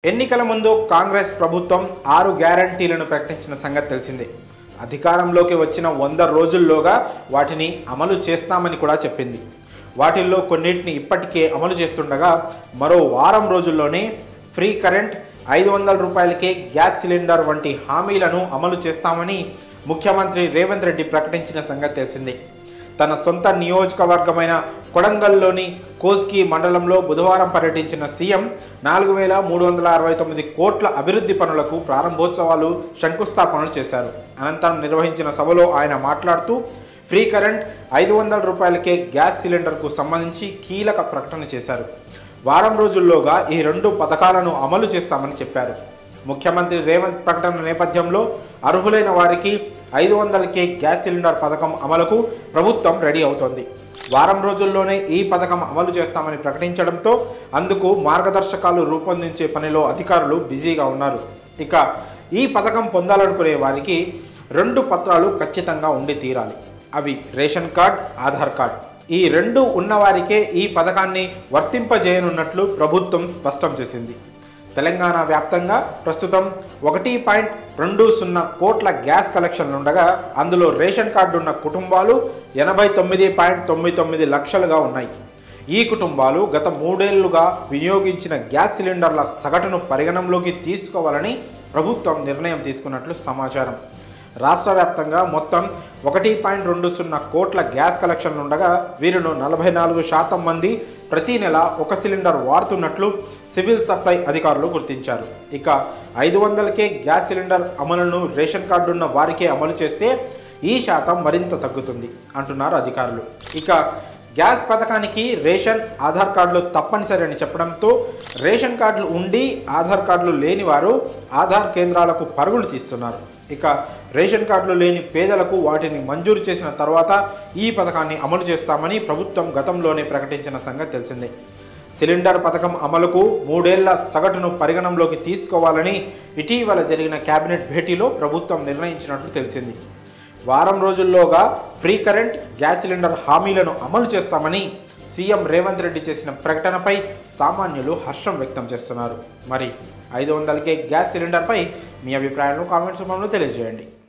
ఎన్నికల ముందు కాంగ్రెస్ ప్రభుత్వం 6 గ్యారంటీలను ప్రకటించిన సంగతి తెలిసిందే. అధికారంలోకి వచ్చిన 100 రోజుల్లోగా వాటిని అమలు చేస్తామని కూడా చెప్పింది. వాటిల్లో కొన్నిటిని ఇప్పటికే అమలు చేస్తుండగా మరో వారం రోజుల్లోనే ఫ్రీ కరెంట్, 500 రూపాయలకే గ్యాస్ సిలిండర్ వంటి హామీలను అమలు చేస్తామని ముఖ్యమంత్రి రేవంత్ రెడ్డి ప్రకటించిన సంగతి తెలిసిందే. తన సొంత నియోజకవర్గమైన కొడంగల్లోని కోస్గి మండలంలో బుధవారం పర్యటించిన సీఎం 4369 కోట్ల అభివృద్ధి పనులకు ప్రారంభోత్సవాలు, శంకుస్థాపనలు చేశారు. అనంతరం నిర్వహించిన సభలో ఆయన మాట్లాడుతూ ఫ్రీ కరెంట్, 500 రూపాయలకే గ్యాస్ సిలిండర్కు సంబంధించి కీలక ప్రకటన చేశారు. వారం రోజుల్లోగా ఈ 2 పథకాలను అమలు చేస్తామని చెప్పారు. ముఖ్యమంత్రి రేవంత్ ప్రకటన నేపథ్యంలో అర్హులైన వారికి 500కే గ్యాస్ సిలిండర్ పథకం అమలుకు ప్రభుత్వం రెడీ అవుతోంది. వారం రోజుల్లోనే ఈ పథకం అమలు చేస్తామని ప్రకటించడంతో అందుకు మార్గదర్శకాలు రూపొందించే పనిలో అధికారులు బిజీగా ఉన్నారు. ఇక ఈ పథకం పొందాలనుకునే వారికి 2 పత్రాలు ఖచ్చితంగా ఉండి తీరాలి. అవి రేషన్ కార్డ్, ఆధార్ కార్డ్. ఈ 2 ఉన్నవారికే ఈ పథకాన్ని వర్తింపజేయనున్నట్లు ప్రభుత్వం స్పష్టం చేసింది. తెలంగాణ వ్యాప్తంగా ప్రస్తుతం 1.20 కోట్ల గ్యాస్ కలెక్షన్లుండగా అందులో రేషన్ కార్డు ఉన్న కుటుంబాలు 89.99 లక్షలుగా ఉన్నాయి. ఈ కుటుంబాలు గత 3 ఏళ్లుగా వినియోగించిన గ్యాస్ సిలిండర్ల సగటును పరిగణనలోకి తీసుకోవాలని ప్రభుత్వం నిర్ణయం తీసుకున్నట్లు సమాచారం. రాష్ట్ర వ్యాప్తంగా మొత్తం 1.20 కోట్ల గ్యాస్ కలెక్షన్లుండగా వీరిలో 44% మంది ప్రతి నెల 1 సిలిండర్ వాడుతున్నట్లు సివిల్ సప్లై అధికారులు గుర్తించారు. ఇక 500కే గ్యాస్ సిలిండర్ అమలును రేషన్ కార్డు ఉన్న వారికే అమలు చేస్తే ఈ శాతం మరింత తగ్గుతుంది అంటున్నారు అధికారులు. ఇక గ్యాస్ పథకానికి రేషన్, ఆధార్ కార్డులు తప్పనిసరి అని చెప్పడంతో రేషన్ కార్డులు ఉండి ఆధార్ కార్డులు లేని వారు ఆధార్ కేంద్రాలకు పరుగులు తీస్తున్నారు. ఇక రేషన్ కార్డులు లేని పేదలకు వాటిని మంజూరు చేసిన తర్వాత ఈ పథకాన్ని అమలు చేస్తామని ప్రభుత్వం గతంలోనే ప్రకటించిన సంగతి తెలిసిందే. సిలిండర్ పథకం అమలుకు 3 ఏళ్ల సగటును పరిగణనలోకి తీసుకోవాలని ఇటీవల జరిగిన కేబినెట్ భేటీలో ప్రభుత్వం నిర్ణయించినట్లు తెలిసింది. వారం రోజుల్లోగా ఫ్రీ కరెంట్, గ్యాస్ సిలిండర్ హామీలను అమలు చేస్తామని సీఎం రేవంత్ రెడ్డి చేసిన ప్రకటనపై సామాన్యులు హర్షం వ్యక్తం చేస్తున్నారు. మరి 500కే గ్యాస్ సిలిండర్పై మీ అభిప్రాయాలను కామెంట్స్ రూపంలో తెలియజేయండి.